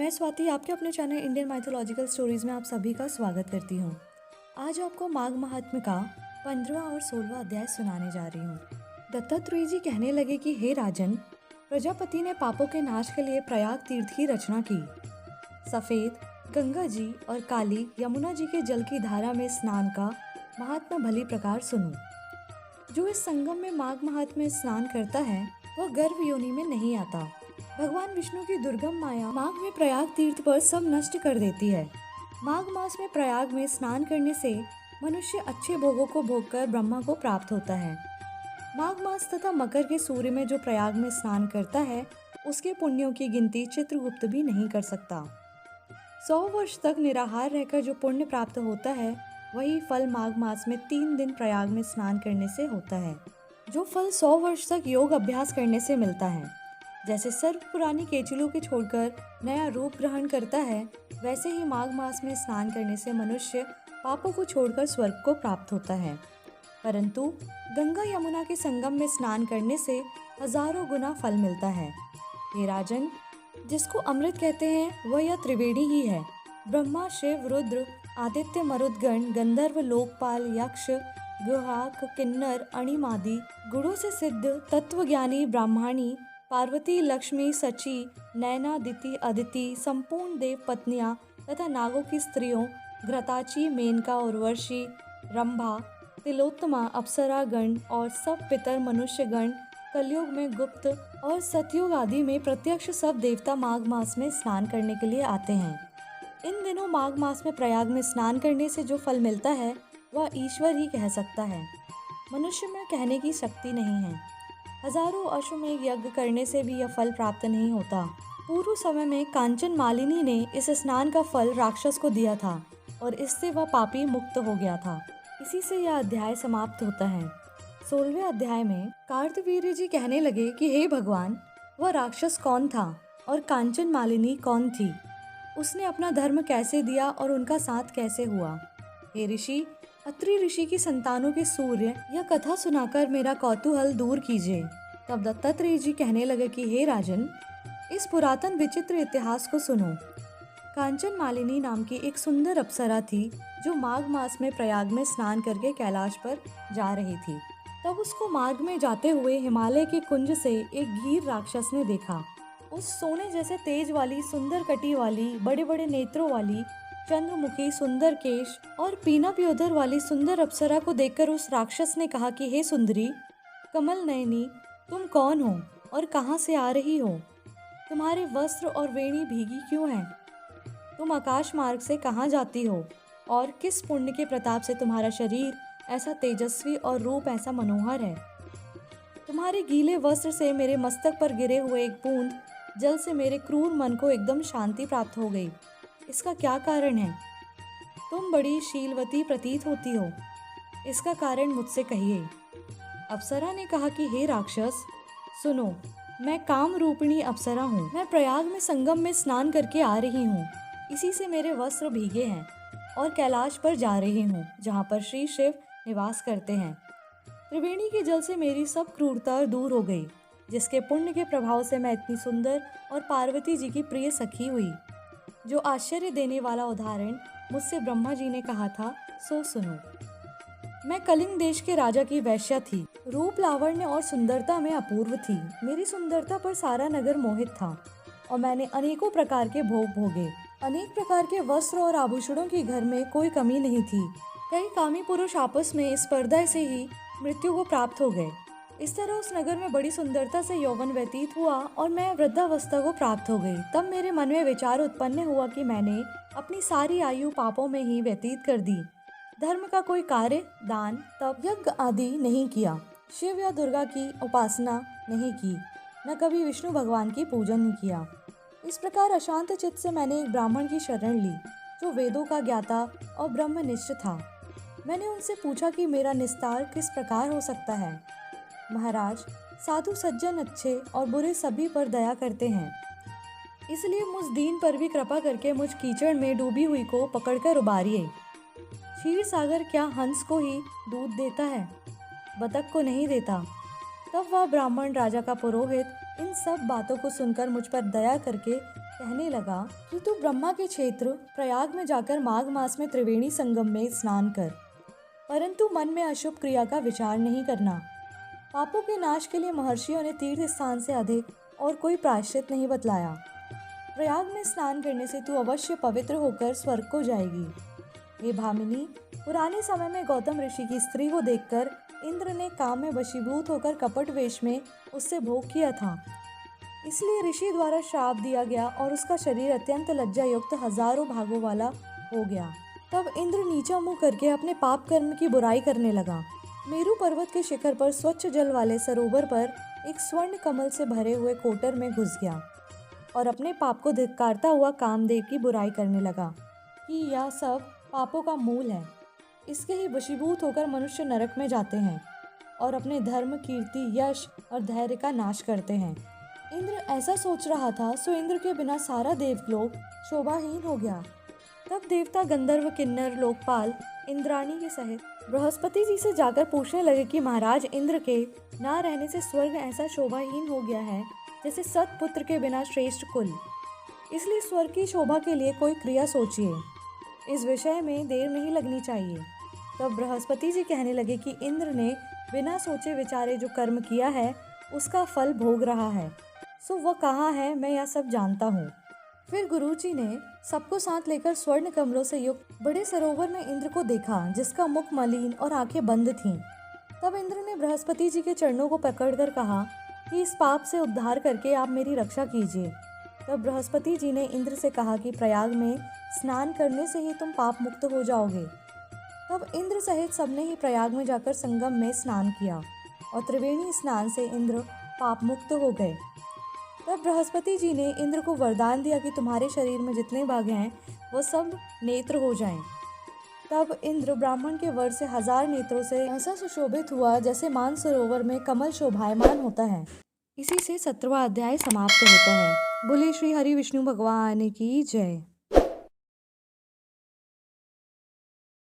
मैं स्वाति आपके अपने चैनल इंडियन माइथोलॉजिकल स्टोरीज में आप सभी का स्वागत करती हूँ। आज आपको माघ महात्म्य का 15वां और 16वां अध्याय सुनाने जा रही हूँ। दत्तात्रेय जी कहने लगे कि हे राजन, प्रजापति ने पापों के नाश के लिए प्रयाग तीर्थ की रचना की। सफेद गंगा जी और काली यमुना जी के जल की धारा में स्नान का महात्मा भली प्रकार सुनो। जो इस संगम में माघ महात्म्य स्नान करता है वह गर्भ योनि में नहीं आता। भगवान विष्णु की दुर्गम माया माघ में प्रयाग तीर्थ पर सब नष्ट कर देती है। माघ मास में प्रयाग में स्नान करने से मनुष्य अच्छे भोगों को भोगकर ब्रह्मा को प्राप्त होता है। माघ मास तथा मकर के सूर्य में जो प्रयाग में स्नान करता है उसके पुण्यों की गिनती चित्रगुप्त भी नहीं कर सकता। 100 वर्ष तक निराहार रहकर जो पुण्य प्राप्त होता है वही फल माघ मास में 3 दिन प्रयाग में स्नान करने से होता है। जो फल 100 वर्ष तक योग अभ्यास करने से मिलता है। जैसे सर्व पुरानी केचुलों के छोड़कर नया रूप ग्रहण करता है, वैसे ही माघ मास में स्नान करने से मनुष्य पापों को छोड़कर स्वर्ग को प्राप्त होता है। परंतु गंगा यमुना के संगम में स्नान करने से हजारों गुना फल मिलता है। हे राजन, जिसको अमृत कहते हैं वह यह त्रिवेणी ही है। ब्रह्मा, शिव, रुद्र, आदित्य, मरुदगण, गंधर्व, लोकपाल, यक्ष, गुहाक, किन्नर, अणिमादि गुणों से सिद्ध तत्वज्ञानी ब्राह्मणी, पार्वती, लक्ष्मी, सची, नैना, दिति, अदिति, संपूर्ण देव पत्नियां तथा नागों की स्त्रियों, घृताची, मेनका, उर्वशी, रंभा, तिलोत्तमा, अप्सरा गण और सब पितर मनुष्य गण, कलयुग में गुप्त और सतयुग आदि में प्रत्यक्ष सब देवता माघ मास में स्नान करने के लिए आते हैं। इन दिनों माघ मास में प्रयाग में स्नान करने से जो फल मिलता है वह ईश्वर ही कह सकता है। मनुष्य में कहने की शक्ति नहीं है। हजारों अश्वमेध यज्ञ करने से भी यह फल प्राप्त नहीं होता। पूर्व समय में कांचन मालिनी ने इस स्नान का फल राक्षस को दिया था और इससे वह पापी मुक्त हो गया था। इसी से यह अध्याय समाप्त होता है। 16वें अध्याय में कार्तवीर्य जी कहने लगे कि हे भगवान, वह राक्षस कौन था और कांचन मालिनी कौन थी? उसने अपना धर्म कैसे दिया और उनका साथ कैसे हुआ? हे ऋषि, अत्रि ऋषि की संतानों के सूर्य, यह कथा सुनाकर मेरा कौतूहल दूर कीजिए। तब दत्तात्रेय जी कहने लगे कि हे राजन, इस पुरातन विचित्र इतिहास को सुनो। कांचन मालिनी नाम की एक सुंदर अप्सरा थी जो माघ मास में प्रयाग में स्नान करके कैलाश पर जा रही थी। तब उसको मार्ग में जाते हुए हिमालय के कुंज से एक घीर राक्षस ने देखा। उस सोने जैसे तेज वाली, सुंदर कटी वाली, बड़े बड़े नेत्रों वाली, चंद्रमुखी, सुंदर केश और पीना पियोधर वाली सुंदर अप्सरा को देखकर उस राक्षस ने कहा कि हे सुंदरी, कमल नयनी, तुम कौन हो और कहाँ से आ रही हो? तुम्हारे वस्त्र और वेणी भीगी क्यों हैं? तुम आकाश मार्ग से कहाँ जाती हो और किस पुण्य के प्रताप से तुम्हारा शरीर ऐसा तेजस्वी और रूप ऐसा मनोहर है? तुम्हारे गीले वस्त्र से मेरे मस्तक पर गिरे हुए एक बूंद जल से मेरे क्रूर मन को एकदम शांति प्राप्त हो गई। इसका क्या कारण है? तुम बड़ी शीलवती प्रतीत होती हो, इसका कारण मुझसे कहिए। अप्सरा ने कहा कि हे राक्षस, सुनो, मैं काम रूपिणी अप्सरा हूँ। मैं प्रयाग में संगम में स्नान करके आ रही हूँ। इसी से मेरे वस्त्र भीगे हैं और कैलाश पर जा रही हूँ जहाँ पर श्री शिव निवास करते हैं। त्रिवेणी के जल से मेरी सब क्रूरता दूर हो गई, जिसके पुण्य के प्रभाव से मैं इतनी सुंदर और पार्वती जी की प्रिय सखी हुई। जो आश्चर्य देने वाला उदाहरण मुझसे ब्रह्मा जी ने कहा था सो सुनो। मैं कलिंग देश के राजा की वैश्या थी। रूप, लावण्य और सुंदरता में अपूर्व थी। मेरी सुंदरता पर सारा नगर मोहित था और मैंने अनेकों प्रकार के भोग भोगे। अनेक प्रकार के वस्त्र और आभूषणों की घर में कोई कमी नहीं थी। कई कामी पुरुष आपस में स्पर्धा से ही मृत्यु को प्राप्त हो गए। इस तरह उस नगर में बड़ी सुंदरता से यौवन व्यतीत हुआ और मैं वृद्धावस्था को प्राप्त हो गई। तब मेरे मन में विचार उत्पन्न हुआ कि मैंने अपनी सारी आयु पापों में ही व्यतीत कर दी। धर्म का कोई कार्य, दान, तप, यज्ञ आदि नहीं किया। शिव या दुर्गा की उपासना नहीं की, न कभी विष्णु भगवान की पूजन नहीं किया। इस प्रकार अशांत चित्त से मैंने एक ब्राह्मण की शरण ली जो वेदों का ज्ञाता और ब्रह्मनिष्ठ था। मैंने उनसे पूछा कि मेरा निस्तार किस प्रकार हो सकता है। महाराज, साधु सज्जन अच्छे और बुरे सभी पर दया करते हैं, इसलिए मुझ दीन पर भी कृपा करके मुझ कीचड़ में डूबी हुई को पकड़कर उबारिए। क्षीर सागर क्या हंस को ही दूध देता है, बतख को नहीं देता? तब वह ब्राह्मण राजा का पुरोहित इन सब बातों को सुनकर मुझ पर दया करके कहने लगा कि तू ब्रह्मा के क्षेत्र प्रयाग में जाकर माघ मास में त्रिवेणी संगम में स्नान कर, परंतु मन में अशुभ क्रिया का विचार नहीं करना। पापों के नाश के लिए महर्षियों ने तीर्थ स्थान से अधिक और कोई प्रायश्चित नहीं बतलाया। प्रयाग में स्नान करने से तू अवश्य पवित्र होकर स्वर्ग को जाएगी। हे भामिनी, पुराने समय में गौतम ऋषि की स्त्री को देखकर इंद्र ने काम में वशीभूत होकर कपट वेश में उससे भोग किया था। इसलिए ऋषि द्वारा श्राप दिया गया और उसका शरीर अत्यंत लज्जा युक्त हजारों भागों वाला हो गया। तब इंद्र नीचा मुंह करके अपने पाप कर्म की बुराई करने लगा। मेरू पर्वत के शिखर पर स्वच्छ जल वाले सरोवर पर एक स्वर्ण कमल से भरे हुए कोटर में घुस गया और अपने पाप को धिक्कारता हुआ कामदेव की बुराई करने लगा कि यह सब पापों का मूल है। इसके ही वशीभूत होकर मनुष्य नरक में जाते हैं और अपने धर्म, कीर्ति, यश और धैर्य का नाश करते हैं। इंद्र ऐसा सोच रहा था, सो इंद्र के बिना सारा देवलोक शोभाहीन हो गया। तब देवता, गंधर्व, किन्नर, लोकपाल इंद्राणी के सहित बृहस्पति जी से जाकर पूछने लगे कि महाराज, इंद्र के ना रहने से स्वर्ग ऐसा शोभाहीन हो गया है जैसे सतपुत्र के बिना श्रेष्ठ कुल। इसलिए स्वर्ग की शोभा के लिए कोई क्रिया सोचिए, इस विषय में देर नहीं लगनी चाहिए। तब बृहस्पति जी कहने लगे कि इंद्र ने बिना सोचे विचारे जो कर्म किया है उसका फल भोग रहा है, सो वह कहाँ है, मैं यह सब जानता हूँ। फिर गुरुजी ने सबको साथ लेकर स्वर्ण कमलों से युक्त बड़े सरोवर में इंद्र को देखा, जिसका मुख मलिन और आंखें बंद थीं। तब इंद्र ने बृहस्पति जी के चरणों को पकड़कर कहा कि इस पाप से उद्धार करके आप मेरी रक्षा कीजिए। तब बृहस्पति जी ने इंद्र से कहा कि प्रयाग में स्नान करने से ही तुम पाप मुक्त हो जाओगे। तब इंद्र सहित सबने ही प्रयाग में जाकर संगम में स्नान किया और त्रिवेणी स्नान से इंद्र पाप मुक्त हो गए। तब बृहस्पति जी ने इंद्र को वरदान दिया कि तुम्हारे शरीर में जितने भाग हैं वो सब नेत्र हो जाएं। तब इंद्र ब्राह्मण के वर से 1000 नेत्रों से ऐसा सुशोभित हुआ जैसे मानसरोवर में कमल शोभायमान होता है। इसी से 17वां अध्याय समाप्त होता है। बोले श्री हरि विष्णु भगवान की जय।